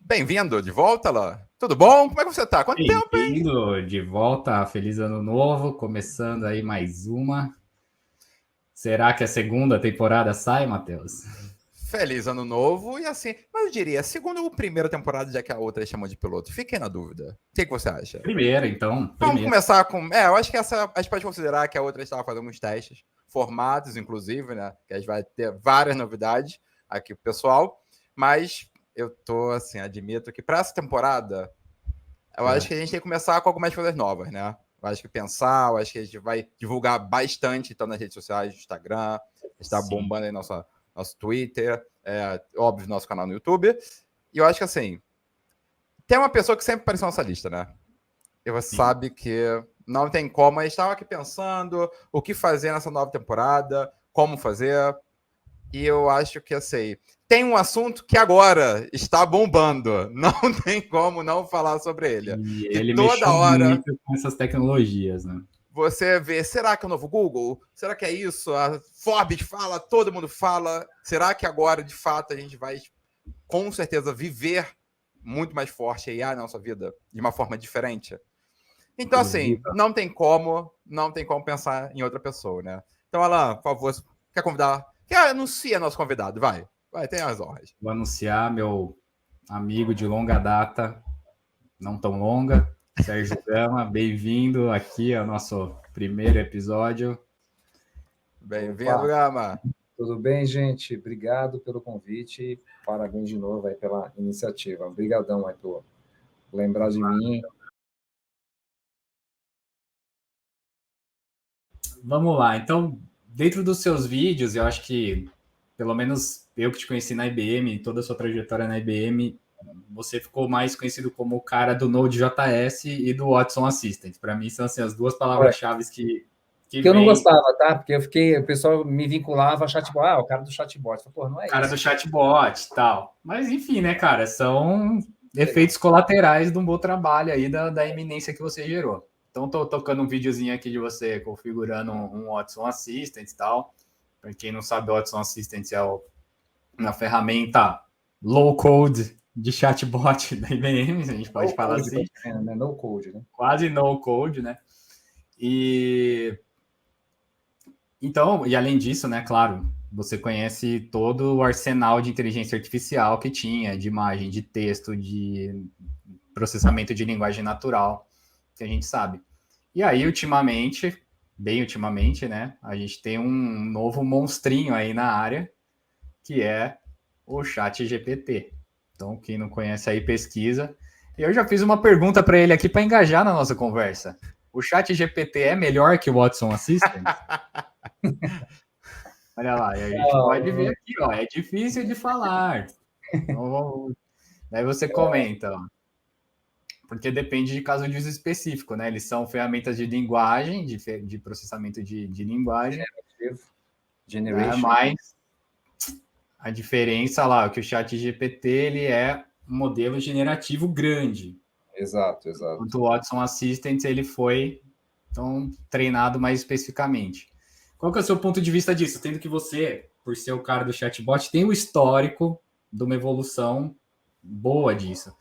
Bem-vindo de volta, Alain. Tudo bom? Como é que você tá? Quanto tempo, hein? Bem-vindo de volta, feliz ano novo, começando aí mais uma. Será que a segunda temporada sai, Matheus? Feliz ano novo e assim, mas eu diria, segundo a primeira temporada, já que a outra chamou de piloto. Fiquei na dúvida. O que você acha? Primeira, então, Vamos primeira. começar com. Eu acho que essa a gente pode considerar que a outra estava fazendo alguns testes, formatos, inclusive, né? Que a gente vai ter várias novidades aqui pro pessoal. Mas eu tô assim, admito que para essa temporada, eu acho É, que a gente tem que começar com algumas coisas novas, né? Eu acho que pensar, eu acho que a gente vai divulgar bastante então nas redes sociais, no Instagram, a gente está sim. bombando aí nosso Twitter, óbvio, nosso canal no YouTube. E eu acho que assim, tem uma pessoa que sempre apareceu na nossa lista, né? E você Sim. sabe que não tem como. A gente estava aqui pensando o que fazer nessa nova temporada, como fazer. E eu acho que assim, tem um assunto que agora está bombando. Não tem como não falar sobre ele. E Que ele toda mexeu hora muito com essas tecnologias, né? você vê, será que é o novo Google? Será que é isso? A Forbes fala, todo mundo fala. Será que agora, de fato, a gente vai, com certeza, viver muito mais forte a IA na nossa vida de uma forma diferente? Então, assim, Duvido. não tem como pensar em outra pessoa, né? Então, Alan, por favor, quer convidar? Quer anunciar nosso convidado? Vai, tem as honras. Vou anunciar meu amigo de longa data, não tão longa, Sérgio Gama, bem-vindo aqui ao nosso primeiro episódio. Bem-vindo, Opa, Gama. tudo bem, gente? Obrigado pelo convite e parabéns de novo aí pela iniciativa. Obrigadão aí por lembrar de mim. Vamos lá, então, dentro dos seus vídeos, eu acho que, pelo menos eu que te conheci na IBM, toda a sua trajetória na IBM, você ficou mais conhecido como o cara do Node.js e do Watson Assistant. Para mim, são assim, as duas Olha, palavras-chave que que eu não vem. gostava, tá? Porque o pessoal me vinculava a chatbot. O cara do chatbot. Pô, não é Cara do isso. chatbot e tal. Mas, enfim, né, cara, são Legal. efeitos colaterais de um bom trabalho aí da eminência que você gerou. Então, tô tocando um videozinho aqui de você configurando um Watson Assistant e tal. Para quem não sabe, o Watson Assistant é uma ferramenta low code de chatbot da IBM, a gente pode No falar code, assim, né? No code, né? quase no code, né? E então, e além disso, né, claro, você conhece todo o arsenal de inteligência artificial que tinha, de imagem, de texto, de processamento de linguagem natural, que a gente sabe. E aí, ultimamente, bem ultimamente, né, a gente tem um novo monstrinho aí na área, que é o Chat GPT. Então, quem não conhece aí, pesquisa. E eu já fiz uma pergunta para ele aqui para engajar na nossa conversa. O Chat GPT é melhor que o Watson Assistant? Olha lá, e a gente pode ver aqui, ó, é difícil de falar. Então, daí você comenta, ó, porque depende de caso de uso específico, né? Eles são ferramentas de linguagem, de processamento de linguagem, né? Generation. Mas a diferença lá, que o Chat GPT ele é um modelo generativo grande, Exato, enquanto exato. o Watson Assistant ele foi então, treinado mais especificamente. Qual que é o seu ponto de vista disso? Tendo que você, por ser o cara do chatbot, tem o histórico de uma evolução boa disso.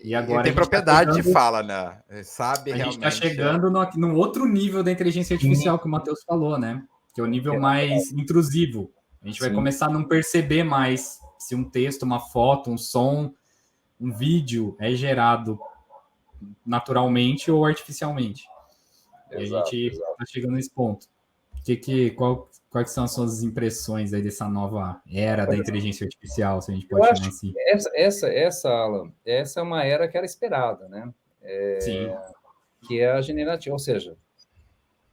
E E agora tem propriedade de fala, né? Sabe a gente está realmente. chegando num outro nível da inteligência Sim, artificial que o Matheus falou, né? Que é o nível exatamente. mais intrusivo. A gente vai Sim, começar a não perceber mais se um texto, uma foto, um som, um vídeo é gerado naturalmente ou artificialmente. E a gente exato, exato. está chegando nesse ponto. Quais são as suas impressões aí dessa nova era da inteligência artificial, se a gente Eu pode acho chamar que assim? Alan, essa é uma era que era esperada, né? Sim. Que é a generativa, ou seja,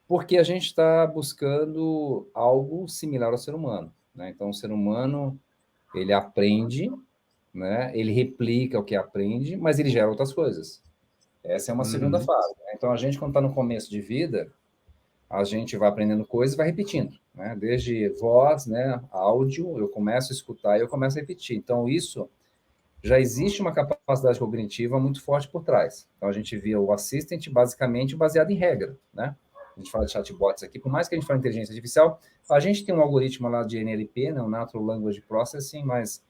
porque a gente está buscando algo similar ao ser humano, né? Então, o ser humano, ele aprende, né? Ele replica o que aprende, mas ele gera outras coisas. Essa é uma segunda Uhum. fase, né? Então, a gente, quando está no começo de vida, a gente vai aprendendo coisas e vai repetindo, né? Desde voz, né? Áudio, eu começo a escutar e eu começo a repetir. Então, isso já existe uma capacidade cognitiva muito forte por trás. Então, a gente via o assistant basicamente baseado em regra, né? A gente fala de chatbots aqui, por mais que a gente fale de inteligência artificial, a gente tem um algoritmo lá de NLP, né, o Natural Language Processing, mas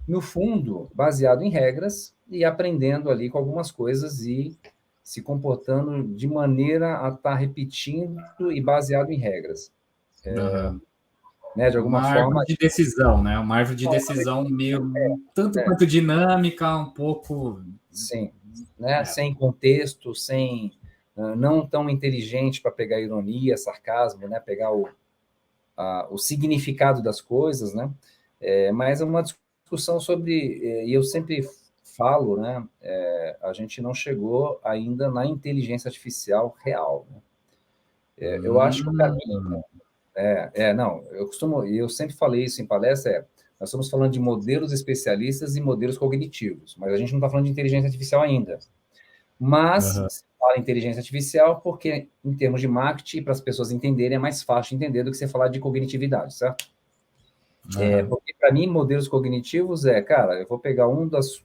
no fundo, baseado em regras e aprendendo ali com algumas coisas e se comportando de maneira a estar repetindo e baseado em regras. Aham. Né? De alguma Uma forma, árvore de decisão, né? Uma árvore de decisão meio tanto é, quanto dinâmica, um pouco. sim, né? É. Sem contexto, sem não tão inteligente para pegar ironia, sarcasmo, né? Pegar o significado das coisas, né? Mas é uma discussão sobre, e eu sempre falo, né? A gente não chegou ainda na inteligência artificial real, né? Eu acho que o caminho, Hum, não, eu sempre falei isso em palestra, nós estamos falando de modelos especialistas e modelos cognitivos, mas a gente não está falando de inteligência artificial ainda. Mas aham, se fala inteligência artificial porque, em termos de marketing, para as pessoas entenderem, é mais fácil entender do que você falar de cognitividade, certo? aham. Porque, para mim, modelos cognitivos cara, eu vou pegar um das...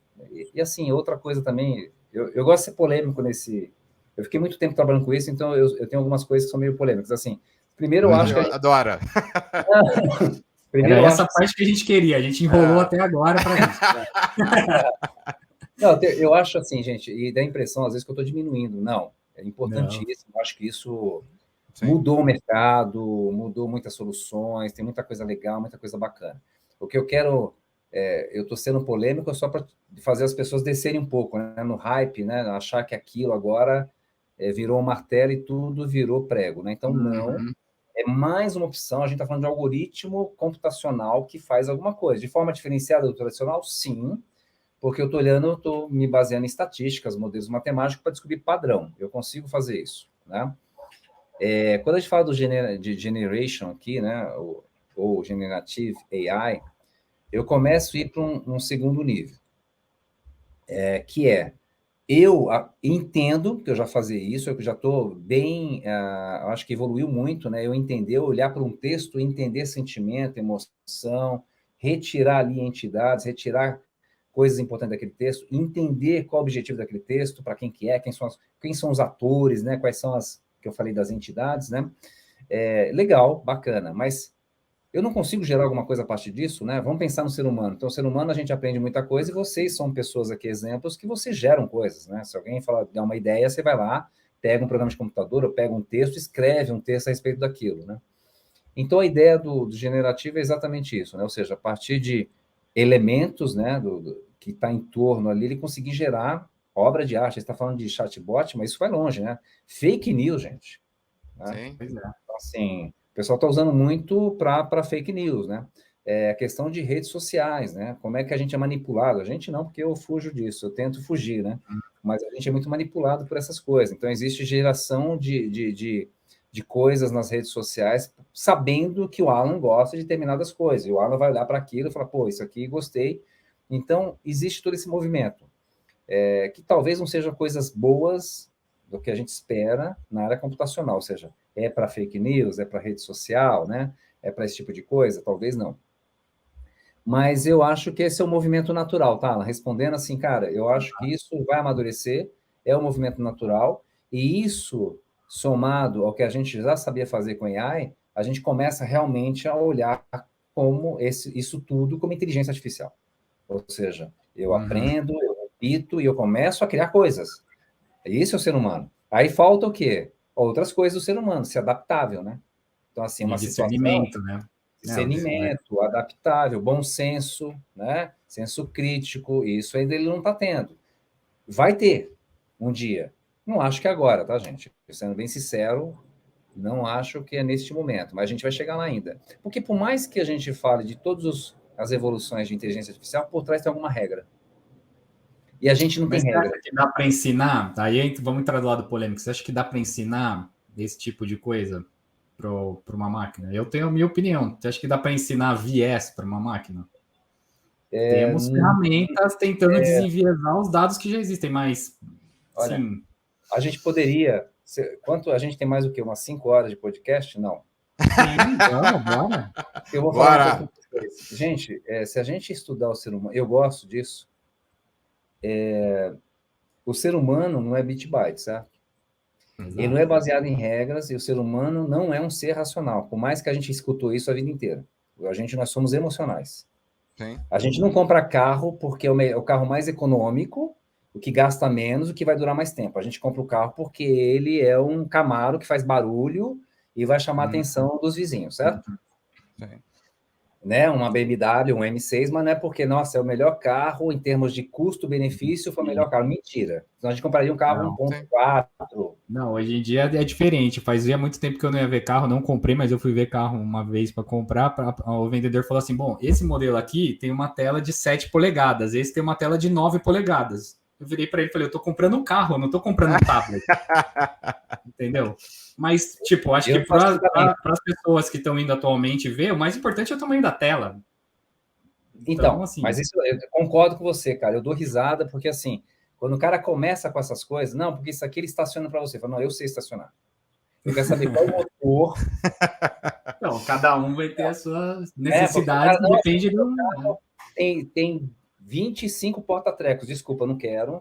E assim, outra coisa também, eu gosto de ser polêmico nesse... Eu fiquei muito tempo trabalhando com isso, então eu tenho algumas coisas que são meio polêmicas. Assim, primeiro eu A acho gente que a gente... adora. Primeiro Era eu essa acho que... parte que a gente queria, a gente enrolou até agora para isso. Não, eu acho assim, gente, e dá a impressão, às vezes, que eu estou diminuindo. Não, é Não. importantíssimo. Eu acho que isso Sim. mudou o mercado, mudou muitas soluções, tem muita coisa legal, muita coisa bacana. O que eu quero, eu estou sendo polêmico só para fazer as pessoas descerem um pouco, né, no hype, né, achar que aquilo agora virou um martelo e tudo virou prego, né? Então, não, Uhum. é mais uma opção. A gente está falando de algoritmo computacional que faz alguma coisa. De forma diferenciada do tradicional, sim, porque eu estou olhando, estou me baseando em estatísticas, modelos matemáticos para descobrir padrão. Eu consigo fazer isso, né? Quando a gente fala de generation aqui, né, ou generative AI, eu começo a ir para um segundo nível, que eu entendo que eu já fazia isso, eu já estou bem, acho que evoluiu muito, né? Eu entender, olhar para um texto, entender sentimento, emoção, retirar ali entidades, retirar coisas importantes daquele texto, entender qual é o objetivo daquele texto, para quem que é, quem são os atores, né? Quais são as que eu falei das entidades, né? Legal, bacana, mas eu não consigo gerar alguma coisa a partir disso, né? Vamos pensar no ser humano. Então, o ser humano, a gente aprende muita coisa e vocês são pessoas aqui, exemplos, que vocês geram coisas, né? Se alguém dá uma ideia, você vai lá, pega um programa de computador, ou pega um texto, escreve um texto a respeito daquilo, né? Então, a ideia do generativo é exatamente isso, né? Ou seja, a partir de elementos, né, que está em torno ali, ele conseguir gerar obra de arte. Você está falando de chatbot, mas isso vai longe, né? Fake news, gente, né? Sim. Pois é. Então, assim, o pessoal está usando muito para fake news, né? A questão de redes sociais, né? Como é que a gente é manipulado? A gente não, porque eu fujo disso, eu tento fugir, né? Mas a gente é muito manipulado por essas coisas. Então, existe geração de coisas nas redes sociais, sabendo que o Alan gosta de determinadas coisas. E o Alan vai olhar para aquilo e falar, pô, isso aqui gostei. Então, existe todo esse movimento, que talvez não sejam coisas boas do que a gente espera na área computacional, ou seja, é para fake news, é para rede social, né? É para esse tipo de coisa? Talvez não. Mas eu acho que esse é o movimento natural, tá? Respondendo assim, cara, eu acho que isso vai amadurecer, é um movimento natural, e isso, somado ao que a gente já sabia fazer com AI, a gente começa realmente a olhar como isso tudo como inteligência artificial. Ou seja, eu Uhum. aprendo, eu repito e eu começo a criar coisas. Esse é o ser humano. Aí falta o quê? Outras coisas do ser humano, ser adaptável, né? Então, assim, E uma situação, discernimento, né? discernimento, adaptável, bom senso, né? Senso crítico, isso ainda ele não está tendo. Vai ter um dia. Não acho que agora, tá, gente? Sendo bem sincero, não acho que é neste momento, mas a gente vai chegar lá ainda. Porque por mais que a gente fale de todas as evoluções de inteligência artificial, por trás tem alguma regra. E a gente não tem Mas você regra. acha que dá para ensinar? Aí vamos entrar do lado polêmico. Você acha que dá para ensinar esse tipo de coisa para uma máquina? Eu tenho a minha opinião. Você acha que dá para ensinar viés para uma máquina? Temos ferramentas tentando desenviesar os dados que já existem, mas Olha, sim. a gente poderia. Quanto a gente tem mais o quê? Umas 5 horas de podcast? Não. Sim, bora, bora. Eu vou falar uma coisa Bora! para vocês. Gente, se a gente estudar o ser humano, eu gosto disso. O ser humano não é bit-byte, certo? Ele não é Exato. baseado em regras e o ser humano não é um ser racional, por mais que a gente escutou isso a vida inteira. Nós somos emocionais. Sim. A gente não compra carro porque é o carro mais econômico, o que gasta menos, o que vai durar mais tempo. A gente compra o carro porque ele é um Camaro que faz barulho e vai chamar a atenção dos vizinhos, certo? Sim. Né? Uma BMW, um M6, mas não é porque, nossa, é o melhor carro em termos de custo-benefício, foi o melhor carro. Mentira. Então a gente compraria um carro Não. 1.4. Não, hoje em dia é diferente. Fazia muito tempo que eu não ia ver carro, não comprei, mas eu fui ver carro uma vez para comprar. O vendedor falou assim: bom, esse modelo aqui tem uma tela de 7 polegadas, esse tem uma tela de 9 polegadas. Eu virei para ele e falei: eu tô comprando um carro, eu não tô comprando um tablet. Entendeu? Mas, tipo, acho que para as pessoas que estão indo atualmente ver, o mais importante é o tamanho da tela. Então, assim, mas isso eu concordo com você, cara. Eu dou risada porque, assim, quando o cara começa com essas coisas, não, porque isso aqui ele estaciona para você. Fala, não, eu sei estacionar. Eu quero saber qual o motor. Não, cada um vai ter as suas necessidades, cara, não, depende do. Tem 25 porta-trecos, desculpa, não quero.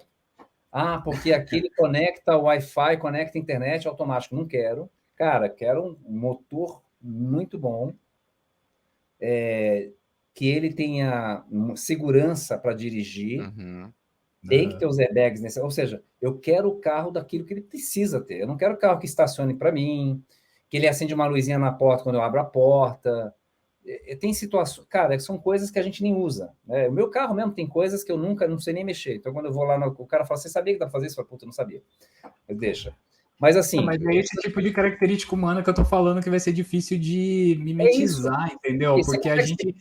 Ah, porque aqui ele conecta o Wi-Fi, conecta a internet automático. Não quero. Cara, quero um motor muito bom, que ele tenha segurança para dirigir. Uhum. Tem que ter os airbags nesse. Ou seja, eu quero o carro daquilo que ele precisa ter. Eu não quero o carro que estacione para mim, que ele acende uma luzinha na porta quando eu abro a porta. Tem situações, cara, são coisas que a gente nem usa. Né? O meu carro mesmo tem coisas que eu nunca, não sei nem mexer. Então, quando eu vou lá, o cara fala, você sabia que dá pra fazer isso? Eu falo, puta, eu não sabia. Deixa. Mas assim. Mas é esse tipo de característica humana que eu tô falando que vai ser difícil de mimetizar, entendeu? Porque a gente.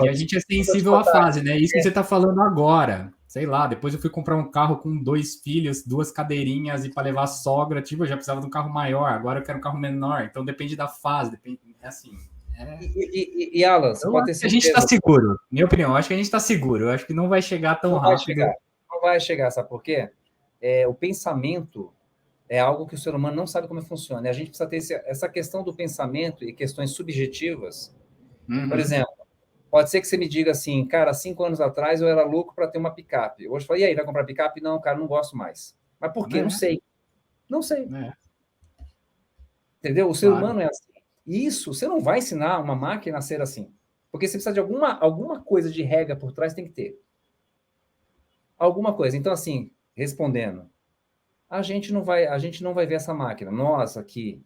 E a gente é sensível à fase, né? Isso que você tá falando agora. Sei lá, depois eu fui comprar um carro com 2 filhos, 2 cadeirinhas e para levar a sogra, tipo, eu já precisava de um carro maior, agora eu quero um carro menor. Então depende da fase, depende, é assim. E Alan, você pode ter certeza. A gente está seguro. Minha opinião, eu acho que a gente está seguro. Eu acho que não vai chegar tão rápido. Não vai chegar, sabe por quê? O pensamento é algo que o ser humano não sabe como funciona. E a gente precisa ter essa questão do pensamento e questões subjetivas. Por exemplo, pode ser que você me diga assim, cara, 5 anos atrás eu era louco para ter uma picape. Hoje eu falo, e aí, vai comprar picape? Não, cara, não gosto mais. Mas por quê? Não sei. Não sei. Entendeu? O ser humano é assim. Isso, você não vai ensinar uma máquina a ser assim. Porque você precisa de alguma coisa de regra por trás, tem que ter. Alguma coisa. Então, assim, respondendo, a gente não vai ver essa máquina. Nós aqui,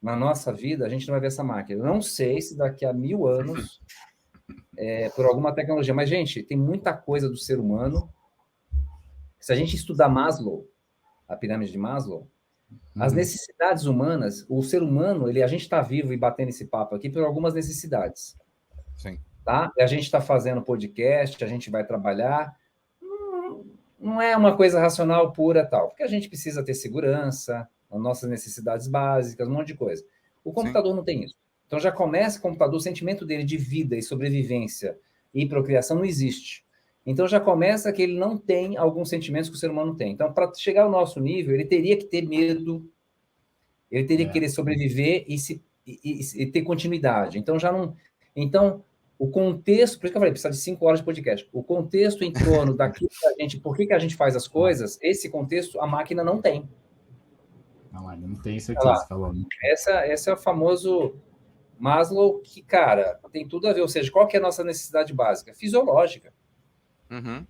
na nossa vida, a gente não vai ver essa máquina. Eu não sei se daqui a 1000 anos, por alguma tecnologia. Mas, gente, tem muita coisa do ser humano. Se a gente estudar Maslow, a pirâmide de Maslow, as necessidades humanas, o ser humano, a gente está vivo e batendo esse papo aqui por algumas necessidades. Sim. Tá? A gente está fazendo podcast, a gente vai trabalhar. Não é uma coisa racional pura tal, porque a gente precisa ter segurança, as nossas necessidades básicas, um monte de coisa. O computador não tem isso. Então já começa o computador, o sentimento dele de vida e sobrevivência e procriação não existe. Então já começa que ele não tem alguns sentimentos que o ser humano tem. Então, para chegar ao nosso nível, ele teria que ter medo, ele teria que querer sobreviver e ter continuidade. Então já não. Então, o contexto, por isso que eu falei, precisa de 5 horas de podcast. O contexto em torno daquilo que a gente, por que a gente faz as coisas, esse contexto a máquina não tem. Não tem isso aqui, você falou. Esse é o famoso Maslow, que, cara, tem tudo a ver. Ou seja, qual que é a nossa necessidade básica? Fisiológica. Uhum.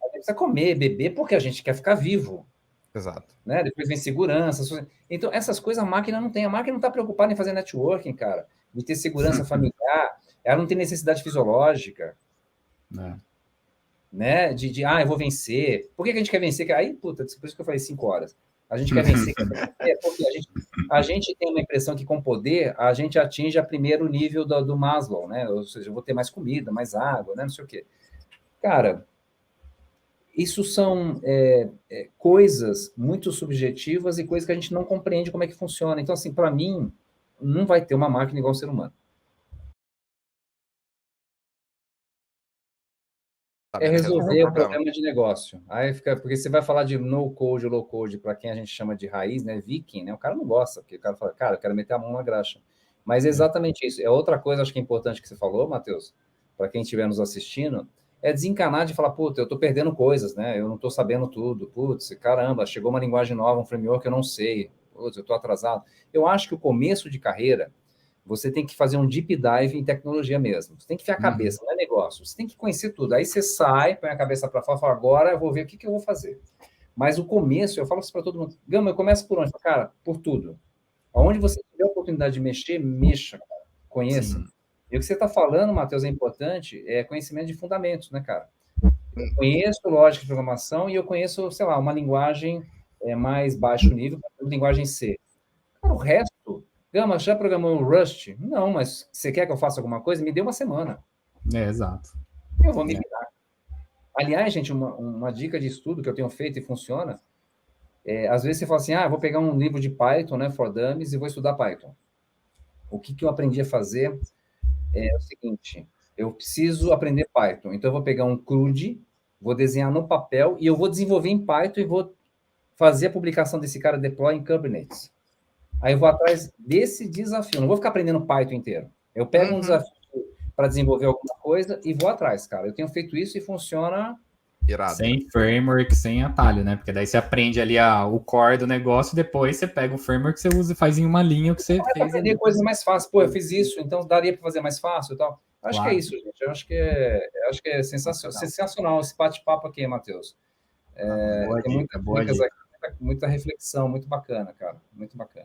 A gente precisa comer, beber, porque a gente quer ficar vivo. Exato. Né? Depois vem segurança. Então, essas coisas a máquina não tem. A máquina não está preocupada em fazer networking, cara, de ter segurança familiar. Ela não tem necessidade fisiológica. Né? Eu vou vencer. Por que a gente quer vencer? Aí, puta, por isso que eu falei 5 horas. A gente quer vencer porque a gente tem uma impressão que com poder a gente atinge a primeiro nível do Maslow, né? Ou seja, eu vou ter mais comida, mais água, né? Não sei o quê. Cara, isso são coisas muito subjetivas e coisas que a gente não compreende como é que funciona. Então, assim, para mim, não vai ter uma máquina igual ao ser humano. Resolver o problema de negócio. Aí fica, porque você vai falar de no code, low code, para quem a gente chama de raiz, né? Viking, né? O cara não gosta, porque o cara fala, cara, eu quero meter a mão na graxa. Mas é exatamente isso. É outra coisa, acho que é importante que você falou, Matheus, para quem estiver nos assistindo, é desencanar de falar, puta, eu tô perdendo coisas, né? Eu não tô sabendo tudo. Putz, caramba, chegou uma linguagem nova, um framework que eu não sei. Putz, eu tô atrasado. Eu acho que o começo de carreira, você tem que fazer um deep dive em tecnologia mesmo. Você tem que enfiar a cabeça, não é negócio. Você tem que conhecer tudo. Aí você sai, põe a cabeça para fora e fala, agora eu vou ver o que eu vou fazer. Mas o começo, eu falo isso para todo mundo. Gama, eu começo por onde? Cara, por tudo. Onde você tiver a oportunidade de mexer, mexa, cara. Conheça. Sim. E o que você está falando, Matheus, é importante, é conhecimento de fundamentos, né, cara? Eu conheço lógica de programação e eu conheço, sei lá, uma linguagem mais baixo nível, linguagem C. Cara, o resto, Gama, já programou o Rust? Não, mas você quer que eu faça alguma coisa? Me dê uma semana. Exato. Eu vou me virar. Aliás, gente, uma dica de estudo que eu tenho feito e funciona, às vezes você fala assim, vou pegar um livro de Python, né, for Dummies, e vou estudar Python. O que eu aprendi a fazer é o seguinte, eu preciso aprender Python, então eu vou pegar um CRUD, vou desenhar no papel e eu vou desenvolver em Python e vou fazer a publicação desse cara deploy em Kubernetes. Aí eu vou atrás desse desafio, não vou ficar aprendendo Python inteiro. Eu pego um desafio para desenvolver alguma coisa e vou atrás, cara. Eu tenho feito isso e funciona... Irado. Sem framework, sem atalho, né? Porque daí você aprende ali o core do negócio, depois você pega o framework que você usa e faz em uma linha o que você fez. Aprender coisas mais fáceis. Pô, eu fiz isso, então daria para fazer mais fácil e tal. Acho que é isso, gente. Eu acho que é sensacional esse bate-papo aqui, Matheus. Tem muita reflexão, muito bacana, cara. Muito bacana.